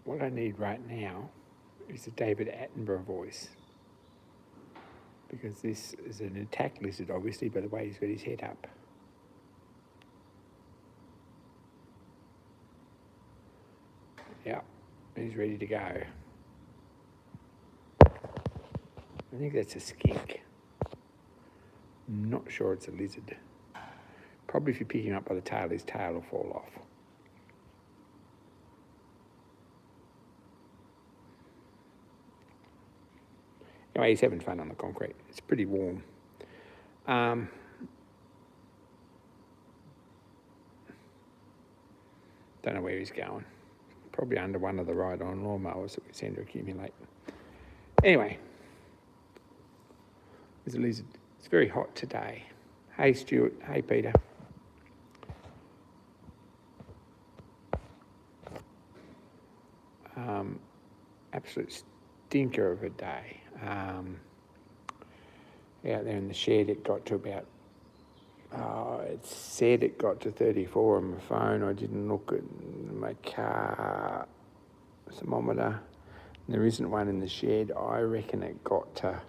what I need right now is a David Attenborough voice, because this is an attack lizard, obviously, by the way he's got his head up. Yeah, he's ready to go. I think that's a skink. I'm not sure it's a lizard. Probably if you pick him up by the tail, his tail will fall off. Anyway, he's having fun on the concrete. It's pretty warm. Don't know where he's going. Probably under one of the ride-on lawnmowers that we seem to accumulate. Anyway, there's a lizard. It's very hot today. Hey, Stuart. Hey, Peter. Absolute stinker of a day. Out there in the shed, it got to about, it said it got to 34 on my phone. I didn't look at my car thermometer. There isn't one in the shed. I reckon it got to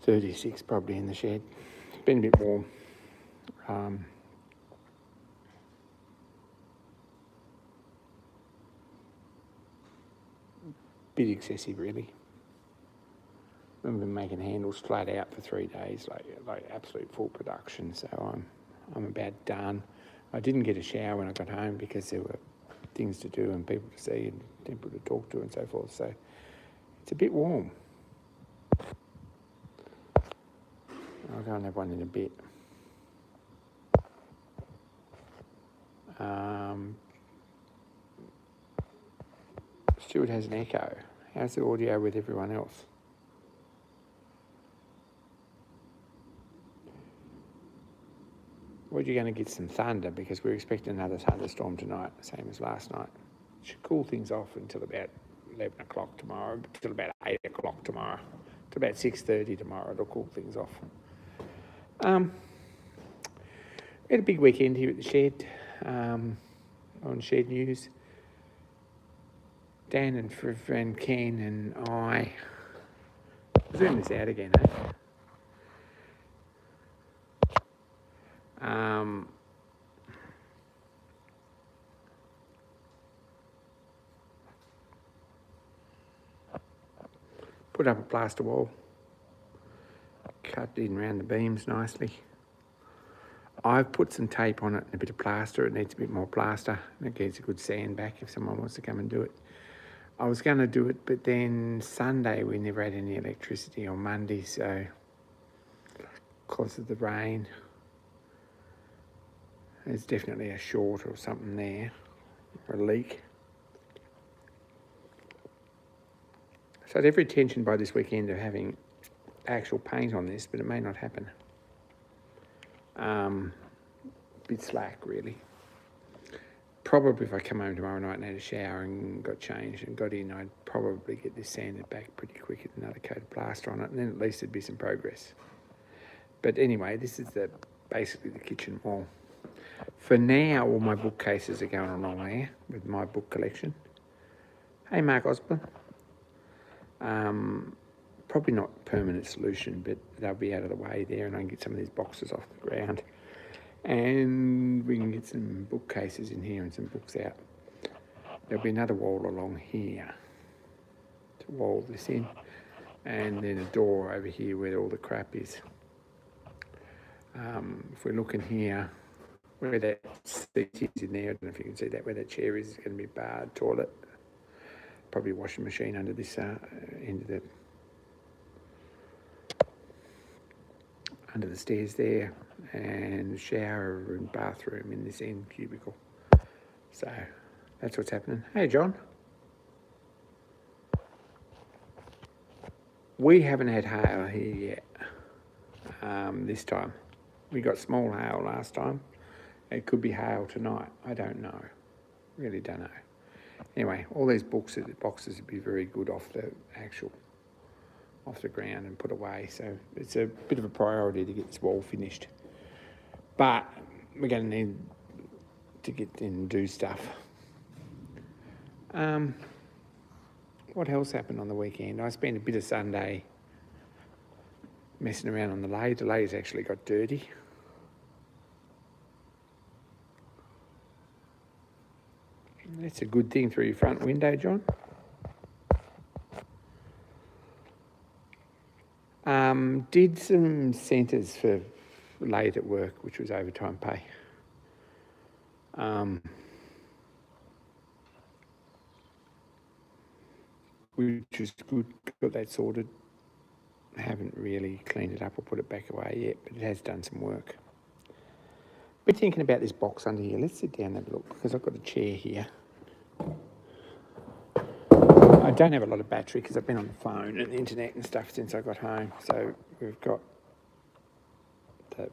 36 probably in the shed. It's been a bit warm. Bit excessive, really. I've been making handles flat out for 3 days, like absolute full production. So I'm about done. I didn't get a shower when I got home because there were things to do and people to see and people to talk to and so forth. So it's a bit warm. I'll go and have one in a bit. Stuart has an echo. How's the audio with everyone else? We're going to get some thunder because we're expecting another thunderstorm tonight, same as last night. Should cool things off until about 11 o'clock tomorrow, until about 8 o'clock tomorrow, till about 6:30 tomorrow. It'll cool things off. We had a big weekend here at the shed, on Shed News. Dan and Friv and Ken and I, zoom this out again, eh? Put up a plaster wall, cut in around the beams nicely. I've put some tape on it and a bit of plaster. It needs a bit more plaster. And it gets a good sand back if someone wants to come and do it. I was going to do it, but then Sunday we never had any electricity, on Monday, so because of the rain, there's definitely a short or something there, or a leak. So I had every intention by this weekend of having actual paint on this, but it may not happen. Bit slack, really. Probably if I come home tomorrow night and had a shower and got changed and got in, I'd probably get this sanded back pretty quick with another coat of plaster on it, and then at least there'd be some progress. But anyway, this is basically the kitchen wall. For now, all my bookcases are going along there with my book collection. Hey, Mark Osborne. Probably not permanent solution, but they'll be out of the way there and I can get some of these boxes off the ground. And we can get some bookcases in here and some books out. There'll be another wall along here to wall this in. And then a door over here where all the crap is. If we look in here, where that seat is in there, I don't know if you can see that, where that chair is going to be barred, toilet. Probably a washing machine under this under the stairs there, and shower and bathroom in this end cubicle. So that's what's happening. Hey, John. We haven't had hail here yet this time. We got small hail last time. It could be hail tonight. I don't know. Really don't know. Anyway, all these boxes would be very good off the ground and put away. So it's a bit of a priority to get this wall finished. But we're going to need to get in and do stuff. What else happened on the weekend? I spent a bit of Sunday messing around on the lathe. The lathe actually got dirty. That's a good thing through your front window, John. Did some centres for lathe at work, which was overtime pay. Which is good, got that sorted. Haven't really cleaned it up or put it back away yet, but it has done some work. Been thinking about this box under here. Let's sit down and have a look, because I've got a chair here. I don't have a lot of battery because I've been on the phone and the internet and stuff since I got home. So we've got the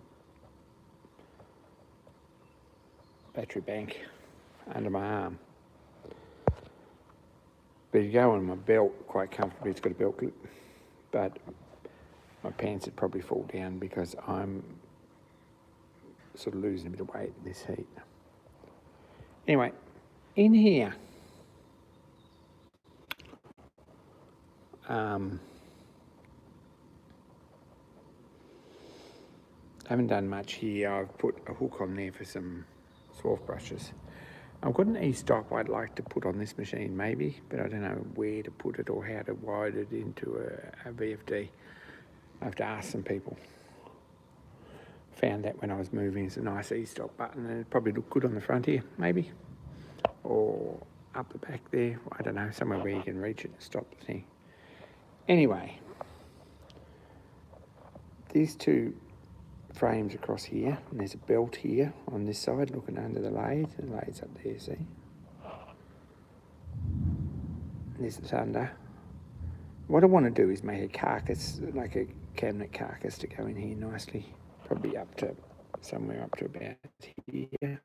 battery bank under my arm. But you go on my belt quite comfortably. It's got a belt clip, but my pants would probably fall down because I'm sort of losing a bit of weight in this heat. Anyway, in here, I haven't done much here. I've put a hook on there for some swarf brushes. I've got an e-stop I'd like to put on this machine maybe, but I don't know where to put it or how to wire it into a VFD. I have to ask some people. Found that when I was moving, it's a nice e-stop button, and it'd probably look good on the front here, maybe, or up the back there. I don't know, somewhere where you can reach it and stop the thing. Anyway, these two frames across here, and there's a belt here on this side looking under the lathe. The lathe's up there, see? And there's the thunder. What I want to do is make a carcass, like a cabinet carcass, to go in here nicely. Probably up to somewhere up to about here.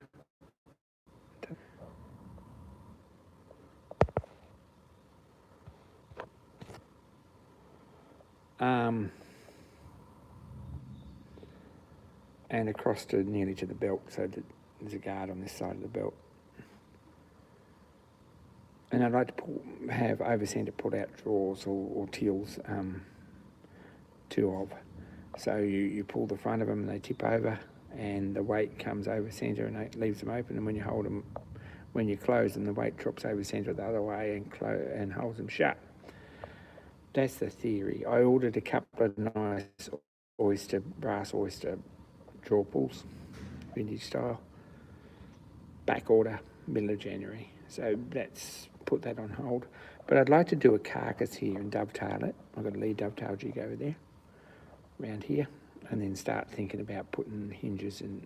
And across to nearly to the belt, so that there's a guard on this side of the belt. And I'd like to have over-centre pull-out drawers or tills, two of. So you pull the front of them and they tip over, and the weight comes over centre and it leaves them open, and when you hold them, when you close them, the weight drops over centre the other way and holds them shut. That's the theory. I ordered a couple of nice brass oyster draw pulls, vintage style. Back order, middle of January. So that's put that on hold. But I'd like to do a carcass here and dovetail it. I've got a lead dovetail jig over there, around here, and then start thinking about putting hinges and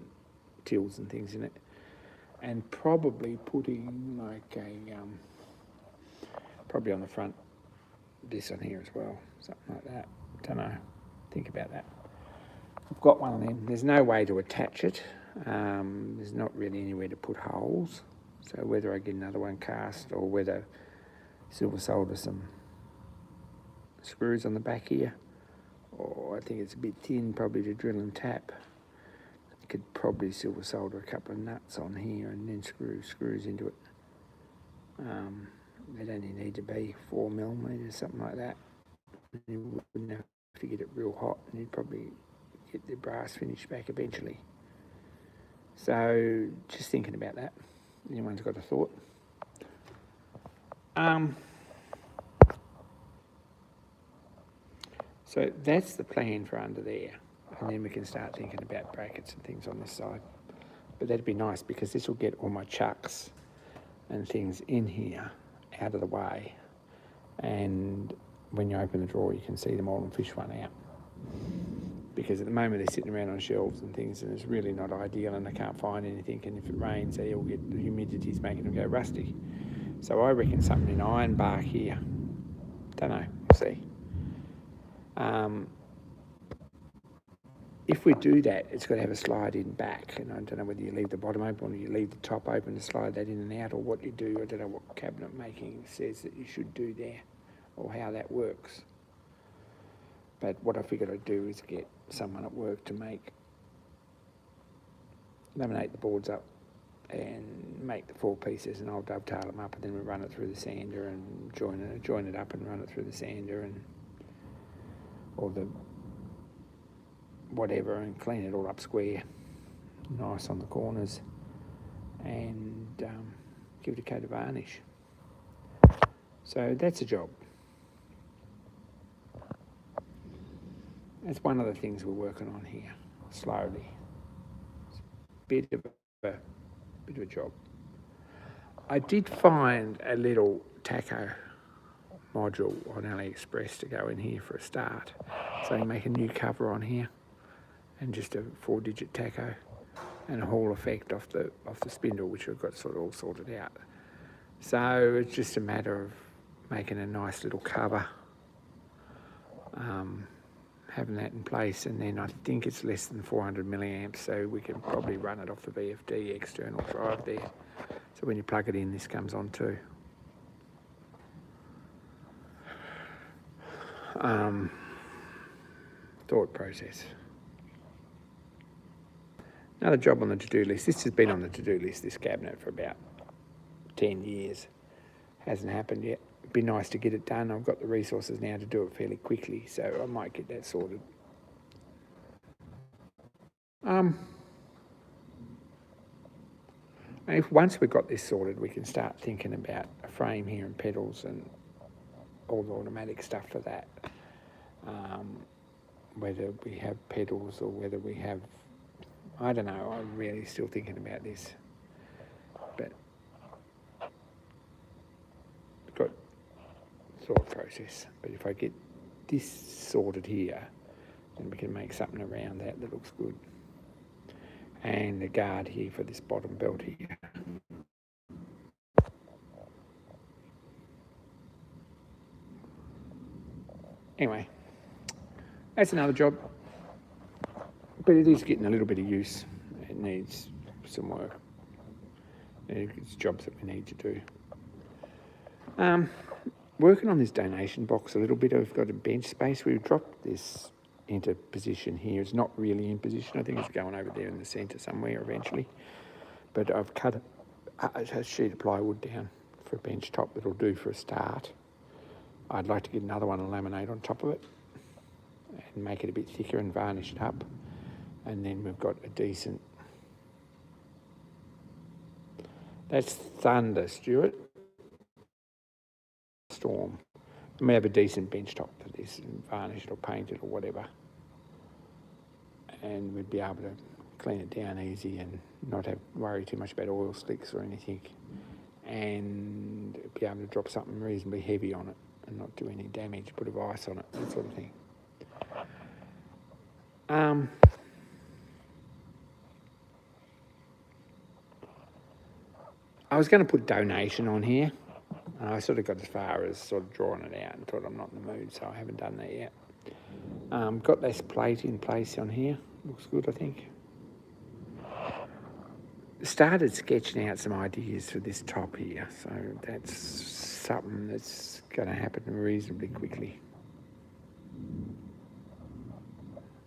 tills and things in it. And probably putting like probably on the front, this on here as well, something like that. Don't know, think about that. I've got one of them. There's no way to attach it. There's not really anywhere to put holes. So whether I get another one cast or whether silver solder some screws on the back here, or I think it's a bit thin probably to drill and tap. I could probably silver solder a couple of nuts on here and then screws into it. They'd only need to be 4mm, something like that. You wouldn't have to get it real hot, and you'd probably get the brass finish back eventually. So just thinking about that. Anyone's got a thought? So that's the plan for under there, and then we can start thinking about brackets and things on this side. But that'd be nice because this will get all my chucks and things in here out of the way, and when you open the drawer you can see them all and fish one out. Because at the moment they're sitting around on shelves and things, and it's really not ideal, and I can't find anything, and if it rains they all get, the humidity's making them go rusty. So I reckon something in iron bar here. Don't know, we'll see. If we do that, it's got to have a slide in back, and I don't know whether you leave the bottom open or you leave the top open to slide that in and out, or what you do. I don't know what cabinet making says that you should do there, or how that works. But what I figured I'd do is get someone at work to laminate the boards up and make the 4 pieces, and I'll dovetail them up, and then we run it through the sander and join it up and run it through the sander and or the whatever, and clean it all up square, nice on the corners, and give it a coat of varnish. So that's a job. That's one of the things we're working on here, slowly. It's a bit of a job. I did find a little taco module on AliExpress to go in here for a start. So you make a new cover on here and just a 4-digit taco and a Hall effect off the spindle, which I've got sort of all sorted out. So it's just a matter of making a nice little cover, having that in place, and then I think it's less than 400 milliamps, so we can probably run it off the VFD external drive there. So when you plug it in, this comes on too. Thought process. Another job on the to-do list. This has been on the to-do list, this cabinet, for about 10 years. Hasn't happened yet. It'd be nice to get it done. I've got the resources now to do it fairly quickly, so I might get that sorted. If once we've got this sorted, we can start thinking about a frame here and pedals and all the automatic stuff for that. Whether we have pedals or whether we have, I don't know, I'm really still thinking about this. But got thought process. But if I get this sorted here, then we can make something around that looks good. And a guard here for this bottom belt here. Anyway, that's another job, but it is getting a little bit of use. It needs some work. It's jobs that we need to do. Working on this donation box a little bit. I've got a bench space. We've dropped this into position here. It's not really in position. I think it's going over there in the centre somewhere eventually. But I've cut a sheet of plywood down for a bench top that'll do for a start. I'd like to get another one and laminate on top of it and make it a bit thicker and varnish it up. And then we've got a decent... That's thunder, Stuart. Storm. And we have a decent bench top for this and varnish it or paint it or whatever. And we'd be able to clean it down easy and not have worry too much about oil slicks or anything. And be able to drop something reasonably heavy on it and not do any damage, put a vice on it, that sort of thing. I was going to put donation on here. I sort of got as far as sort of drawing it out and thought I'm not in the mood, so I haven't done that yet. Got this plate in place on here. Looks good, I think. Started sketching out some ideas for this top here, so that's something that's going to happen reasonably quickly.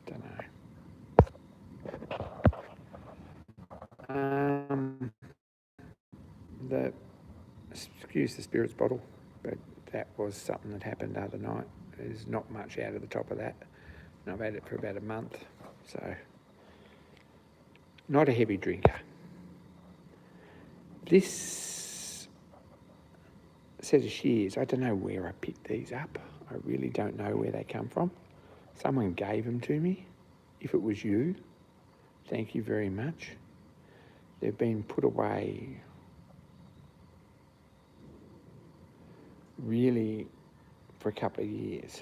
Don't know. Excuse the spirits bottle, but that was something that happened the other night. There's not much out of the top of that, and I've had it for about a month, so not a heavy drinker. This set of shears, I don't know where I picked these up. I really don't know where they come from. Someone gave them to me. If it was you, thank you very much. They've been put away really for a couple of years.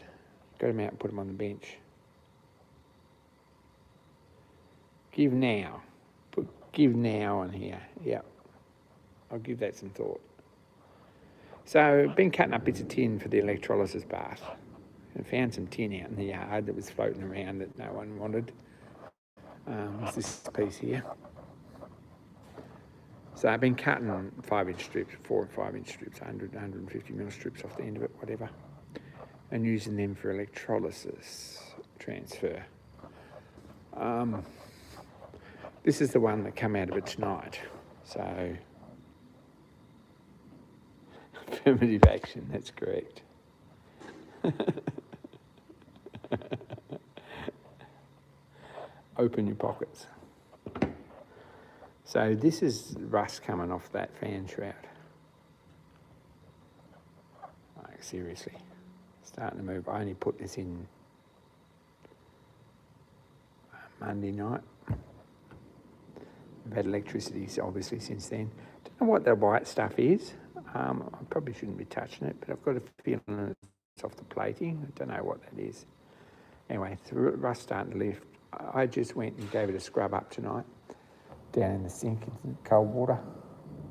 Got them out and put them on the bench. Give now. Put give now on here. Yep. I'll give that some thought. So, been cutting up bits of tin for the electrolysis bath. And found some tin out in the yard that was floating around that no one wanted. It's this piece here. So I've been cutting 5-inch strips, 4 and 5-inch strips, 100, 150 mil strips off the end of it, whatever, and using them for electrolysis transfer. This is the one that come out of it tonight. So, affirmative action, that's correct. Open your pockets. So this is rust coming off that fan shroud. Like, seriously, starting to move. I only put this in Monday night. I've had electricity obviously since then. Don't know what the white stuff is. I probably shouldn't be touching it, but I've got a feeling it's off the plating. I don't know what that is. Anyway, the rust starting to lift. I just went and gave it a scrub up tonight, down in the sink in cold water,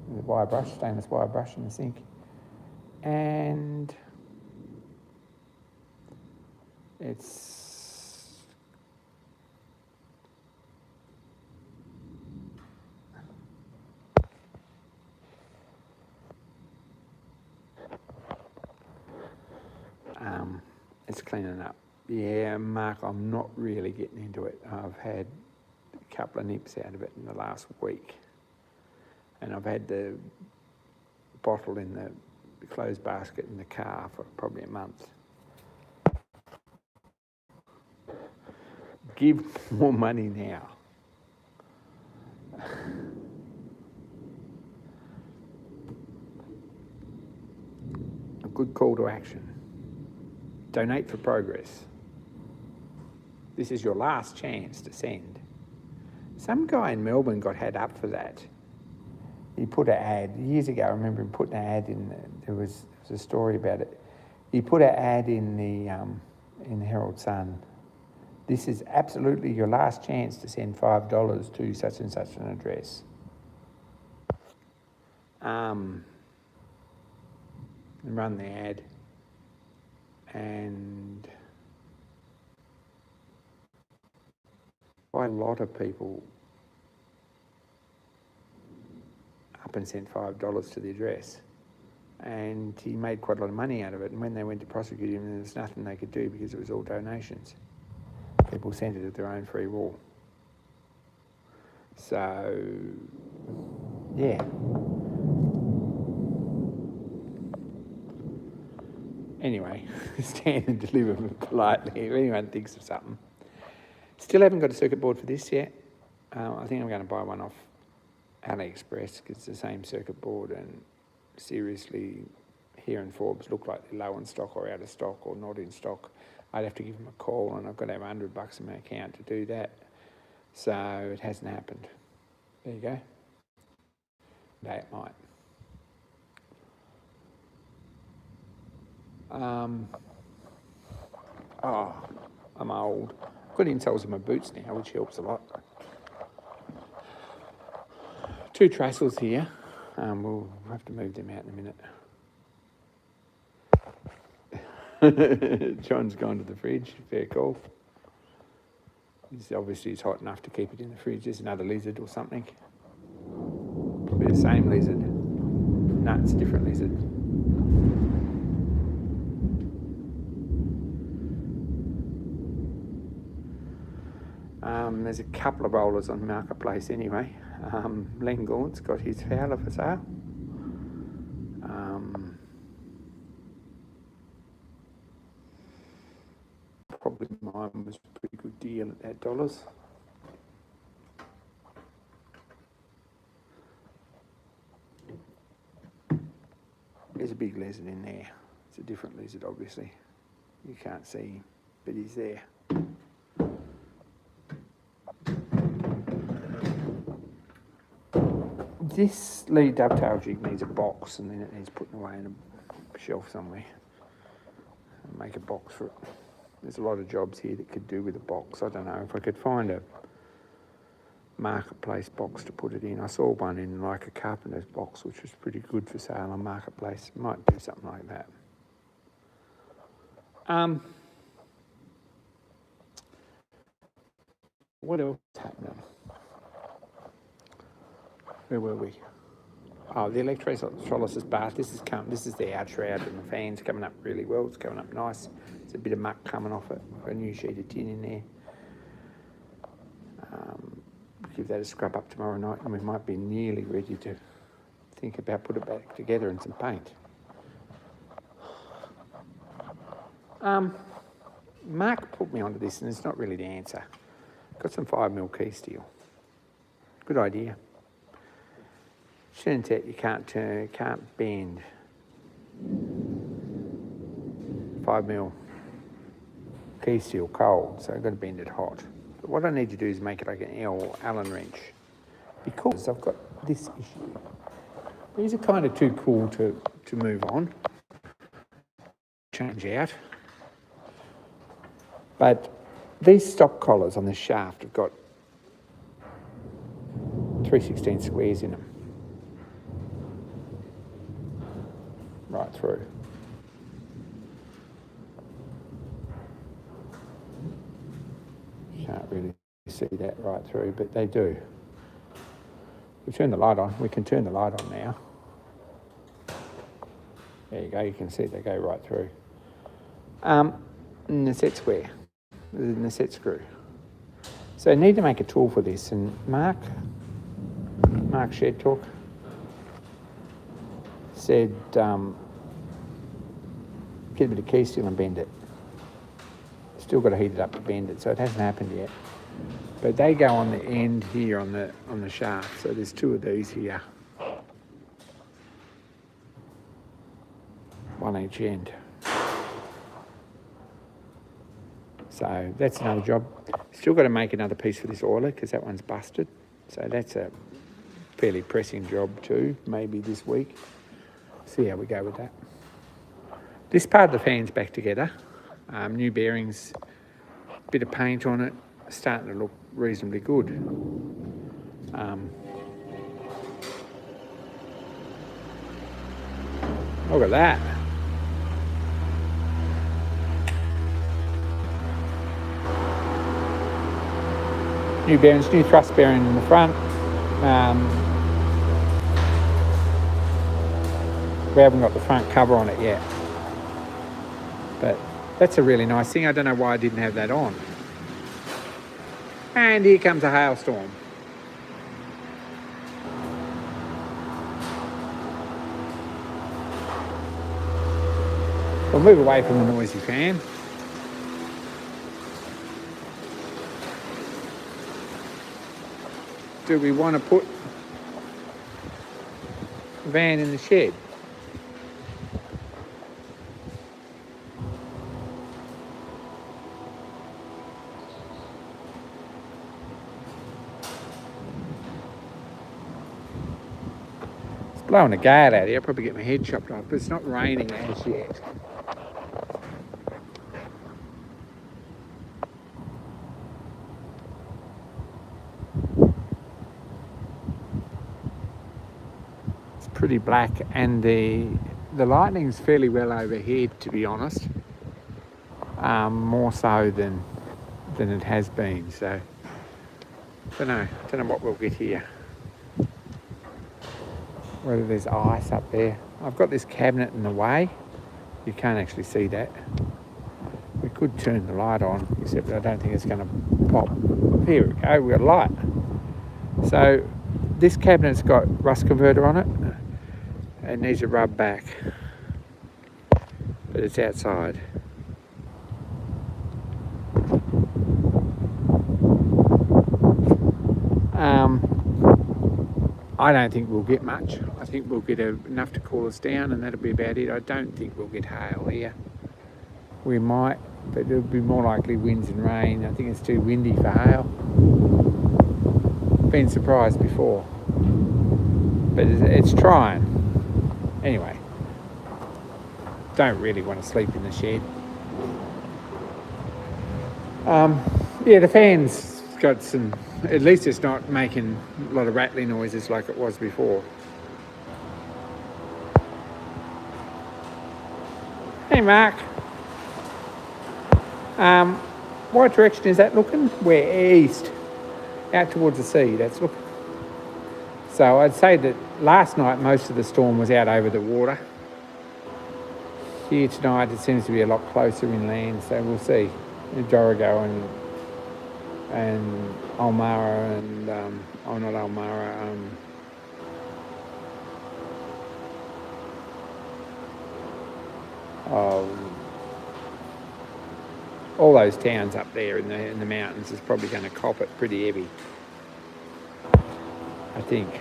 with a wire brush, stainless wire brush in the sink. And it's cleaning up. Yeah, Mark, I'm not really getting into it. I've had a couple of nips out of it in the last week, and I've had the bottle in the clothes basket in the car for probably a month. Give more money now. A good call to action. Donate for progress. This is your last chance to send. Some guy in Melbourne got had up for that. He put an ad, years ago, I remember him putting an ad in, there was a story about it. He put an ad in the Herald Sun. This is absolutely your last chance to send $5 to such and such an address. And run the ad. And quite a lot of people up and sent $5 to the address. And he made quite a lot of money out of it. And when they went to prosecute him, there was nothing they could do because it was all donations. People sent it at their own free will. So, yeah. Anyway, stand and deliver politely if anyone thinks of something. Still haven't got a circuit board for this yet. I think I'm going to buy one off AliExpress because it's the same circuit board, and seriously, here in Forbes look like they're low in stock or out of stock or not in stock. I'd have to give them a call, and I've got to have $100 in my account to do that. So it hasn't happened. There you go. Day it might. I'm old. I've got insoles in my boots now, which helps a lot. 2 trestles here. We'll have to move them out in a minute. John's gone to the fridge. Fair call. Obviously it's hot enough to keep it in the fridge. There's another lizard or something. Probably the same lizard. No, it's a different lizard. There's a couple of rollers on Marketplace anyway. Len Gaunt's got his fowler for sale. Probably mine was a pretty good deal at that $. There's a big lizard in there. It's a different lizard, obviously. You can't see him, but he's there. This lead dovetail jig needs a box, and then it needs putting away in a shelf somewhere. And make a box for it. There's a lot of jobs here that could do with a box. I don't know if I could find a Marketplace box to put it in. I saw one in like a carpenter's box, which was pretty good for sale on Marketplace. Might do something like that. What else is happening? Where were we? Oh, the electrolysis bath. This is the outer shroud, and the fan's coming up really well. It's coming up nice. There's a bit of muck coming off it. Got a new sheet of tin in there. give that a scrub up tomorrow night, and we might be nearly ready to think about put it back together and some paint. Mark put me onto this, and it's not really the answer. Got some 5mm key steel. Good idea. Turns out you can't bend 5mm key steel cold, so I've got to bend it hot. But what I need to do is make it like an Allen wrench, because I've got this issue. These are kind of too cool to move on, change out. But these stop collars on this shaft have got 3/16 squares in them, right through. Can't really see that right through, but they do. We turn the light on. We can turn the light on now. There you go. You can see they go right through. Nacette square. The nacette screw. So I need to make a tool for this, and Mark Shed Talk said get a bit of key steel and bend it. Still got to heat it up to bend it, so it hasn't happened yet. But they go on the end here on the shaft. So there's two of these here, one each end. So that's another job. Still got to make another piece for this oiler because that one's busted. So that's a fairly pressing job too, maybe this week. See how we go with that. This part of the fan's back together. New bearings, bit of paint on it, starting to look reasonably good. Look at that. New bearings, new thrust bearing in the front. We haven't got the front cover on it yet, but that's a really nice thing. I don't know why I didn't have that on. And here comes a hailstorm. We'll move away from the noisy fan. Do we want to put the van in the shed? It's blowing a gale out here. I'll probably get my head chopped off, but it's not raining as yet. Pretty black, and the lightning's fairly well overhead, to be honest, more so than it has been. So don't know what we'll get here, whether there's ice up there. I've got this cabinet in the way, you can't actually see that. We could turn the light on, except I don't think it's going to pop. Here we go, we've got a light. So this cabinet's got rust converter on it. It needs a rub back, but it's outside. I don't think we'll get much. I think we'll get enough to cool us down, and that'll be about it. I don't think we'll get hail here. We might, but it'll be more likely winds and rain. I think it's too windy for hail. Been surprised before, but it's trying. Anyway, don't really want to sleep in the shed. Yeah, the fan's got some, at least it's not making a lot of rattling noises like it was before. Hey Mark, what direction is that looking? We're east, out towards the sea, that's looking. So I'd say that last night most of the storm was out over the water. Here tonight it seems to be a lot closer inland, so we'll see. Dorigo and and Almara and not Almara. All those towns up there in the mountains is probably going to cop it pretty heavy, I think.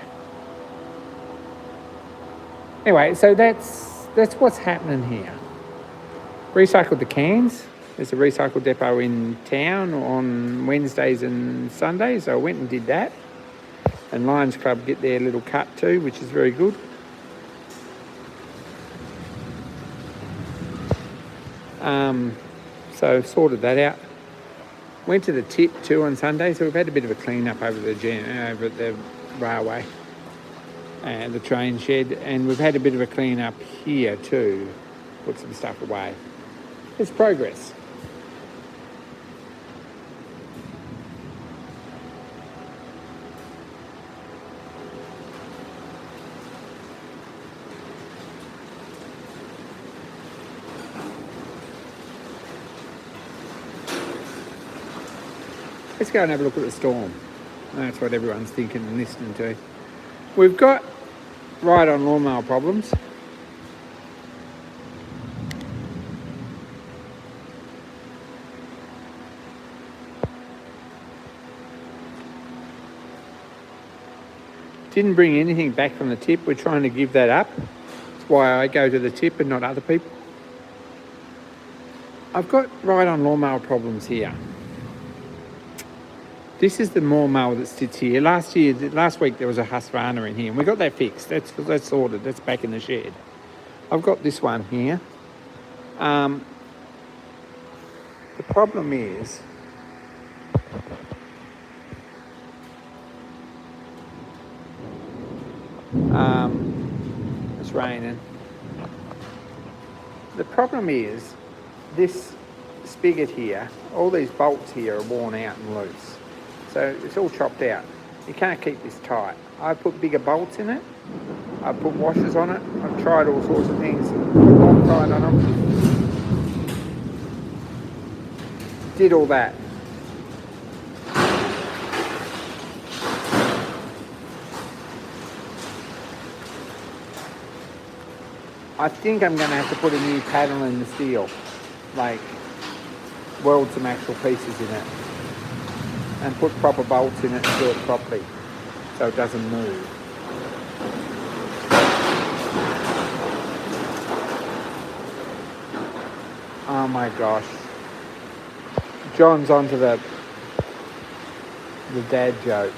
Anyway, so that's what's happening here. Recycled the cans. There's a recycle depot in town on Wednesdays and Sundays, so I went and did that. And Lions Club get their little cut too, which is very good. So sorted that out. Went to the tip too on Sunday, so we've had a bit of a clean up over at the railway and the train shed, and we've had a bit of a clean up here too. Put some stuff away. It's progress. Let's go and have a look at the storm. That's what everyone's thinking and listening to. We've got ride-on lawnmower problems. Didn't bring anything back from the tip. We're trying to give that up. That's why I go to the tip and not other people. I've got ride-on lawnmower problems here. This is the mower that sits here. Last week there was a Husqvarna in here, and we got that fixed. That's sorted. That's back in the shed. I've got this one here. The problem is it's raining. The problem is this spigot here. All these bolts here are worn out and loose. So it's all chopped out. You can't keep this tight. I put bigger bolts in it. I put washers on it. I've tried all sorts of things. Put Loctite on them. Did all that. I think I'm going to have to put a new paddle in the steel. Like, weld some actual pieces in it. And put proper bolts in it and do it properly so it doesn't move. Oh my gosh. John's onto the dad jokes.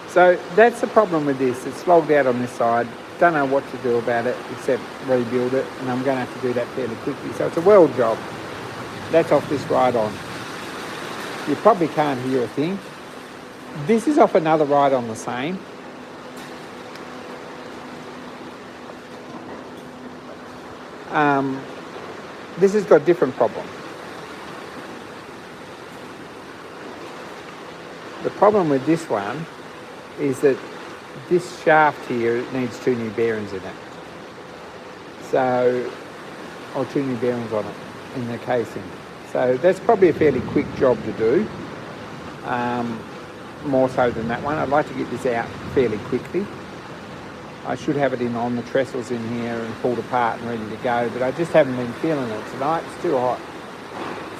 So that's the problem with this. It's slogged out on this side. Don't know what to do about it except rebuild it, and I'm going to have to do that fairly quickly. So it's a weld job. That's off this ride-on. You probably can't hear a thing. This is off another ride-on the same. This has got a different problem. The problem with this one is that this shaft here needs 2 new bearings in it. So, or 2 new bearings on it in the casing. So that's probably a fairly quick job to do, more so than that one. I'd like to get this out fairly quickly. I should have it in on the trestles in here and pulled apart and ready to go, but I just haven't been feeling it tonight. It's too hot.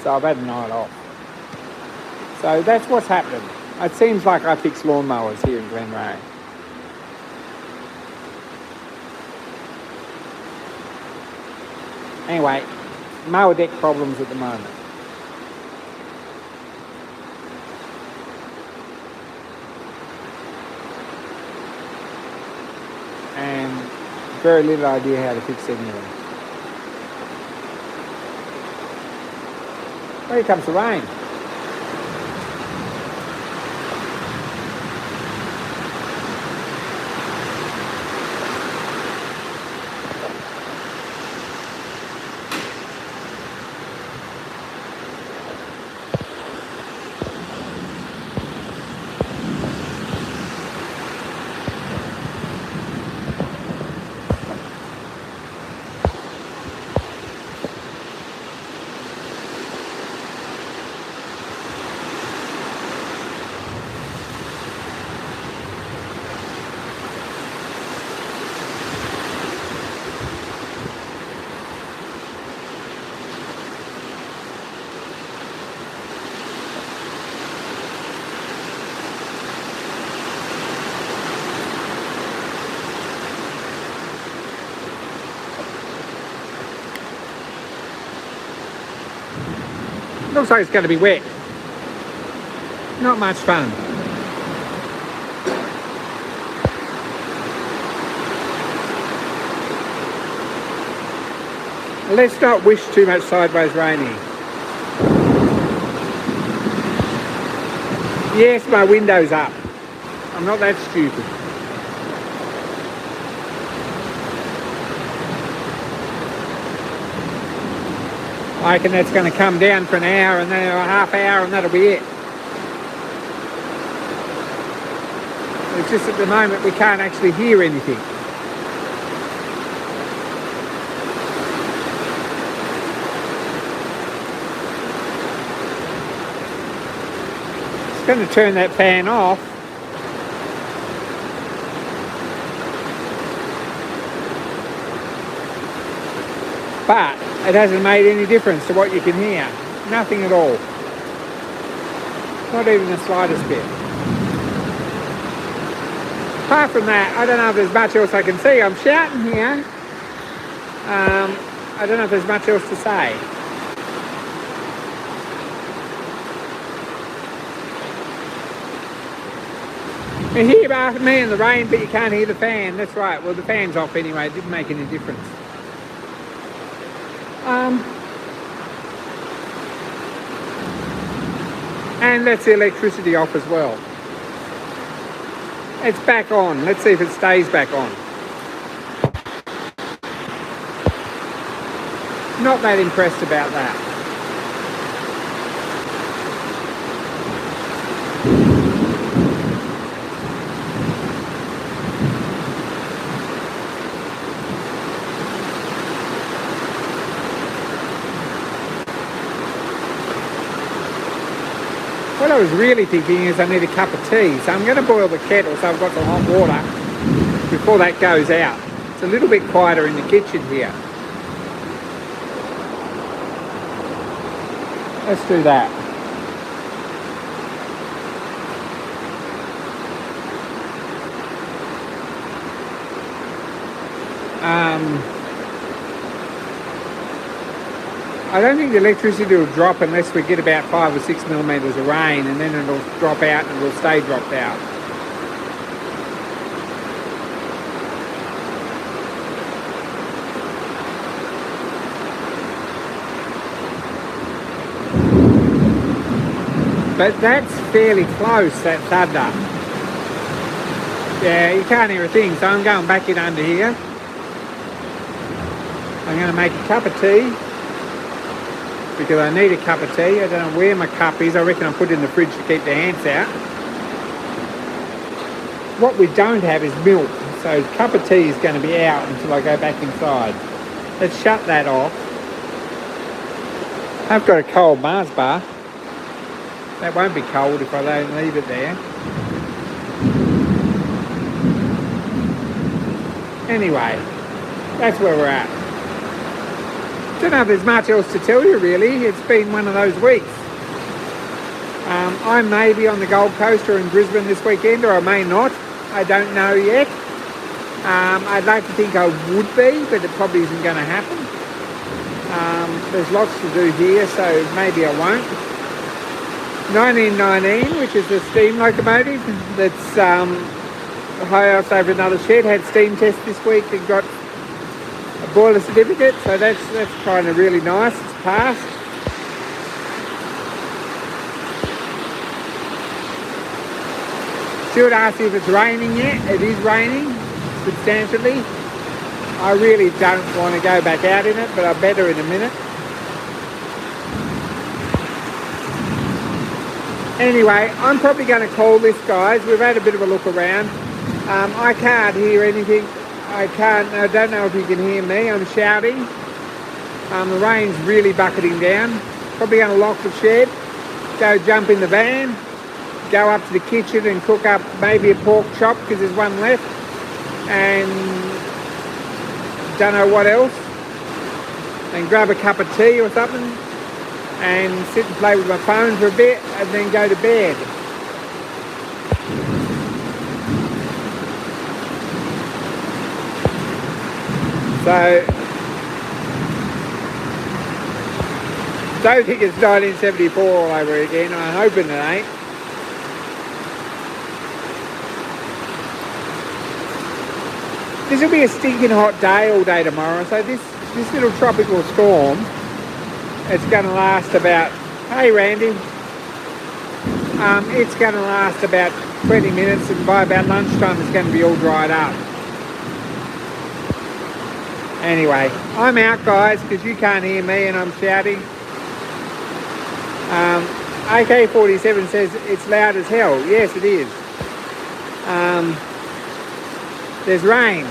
So I've had a night off. So that's what's happening. It seems like I fix lawnmowers here in Glenray. Anyway, mower deck problems at the moment. And very little idea how to fix any of them. Well, here comes the rain. Looks like it's going to be wet. Not much fun. Let's not wish too much sideways raining. Yes, my window's up. I'm not that stupid. I reckon that's going to come down for an hour and then a half hour and that'll be it. It's just at the moment we can't actually hear anything. It's going to turn that fan off. But it hasn't made any difference to what you can hear. Nothing at all. Not even the slightest bit. Apart from that, I don't know if there's much else I can see. I'm shouting here. I don't know if there's much else to say. You hear me in the rain, but you can't hear the fan. That's right. Well, the fan's off anyway. It didn't make any difference. And that's the electricity off as well. It's back on. Let's see if it stays back on. Not that impressed about that. What I was really thinking is I need a cup of tea, so I'm going to boil the kettle so I've got some hot water before that goes out. It's a little bit quieter in the kitchen here. Let's do that. I don't think the electricity will drop unless we get about 5 or 6 millimetres of rain, and then it'll drop out and it'll stay dropped out. But that's fairly close, that thunder. Yeah, you can't hear a thing, so I'm going back in under here. I'm going to make a cup of tea, because I need a cup of tea. I don't know where my cup is. I reckon I'll put it in the fridge to keep the ants out. What we don't have is milk, so a cup of tea is going to be out until I go back inside. Let's shut that off. I've got a cold Mars bar. That won't be cold if I don't leave it there. Anyway, that's where we're at. Don't know if there's much else to tell you really. It's been one of those weeks. I may be on the Gold Coast or in Brisbane this weekend, or I may not. I don't know yet. I'd like to think I would be, but it probably isn't going to happen. There's lots to do here, so maybe I won't. 1919, which is the steam locomotive that's high up over another shed, had steam test this week and got a boiler certificate, so that's kind of really nice. It's passed. Stuart asked if it's raining yet. It is raining substantially. I really don't want to go back out in it, but I better in a minute. Anyway, I'm probably going to call this, guys. We've had a bit of a look around. I can't hear anything. I don't know if you can hear me. I'm shouting. The rain's really bucketing down. Probably going to lock the shed, go jump in the van, go up to the kitchen and cook up maybe a pork chop because there's one left, and don't know what else, and grab a cup of tea or something and sit and play with my phone for a bit and then go to bed. So Don't think it's 1974 all over again. I'm hoping it ain't. This will be a stinking hot day all day tomorrow. So this little tropical storm, it's going to last about, hey Randy, it's going to last about 20 minutes, and by about lunchtime it's going to be all dried up. Anyway, I'm out guys because you can't hear me and I'm shouting. AK-47 says it's loud as hell. Yes, it is. There's rain.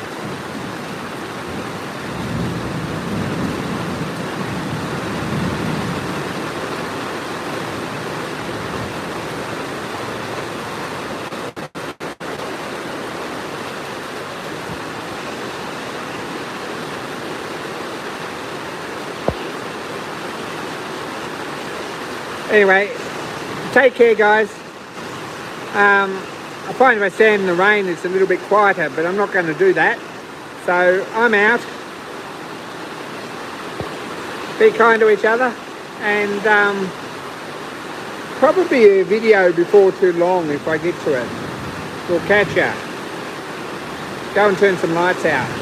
Anyway, take care guys. I find if I stand in the rain it's a little bit quieter, but I'm not going to do that. So I'm out. Be kind to each other, and probably a video before too long if I get to it. We'll catch ya. Go and turn some lights out.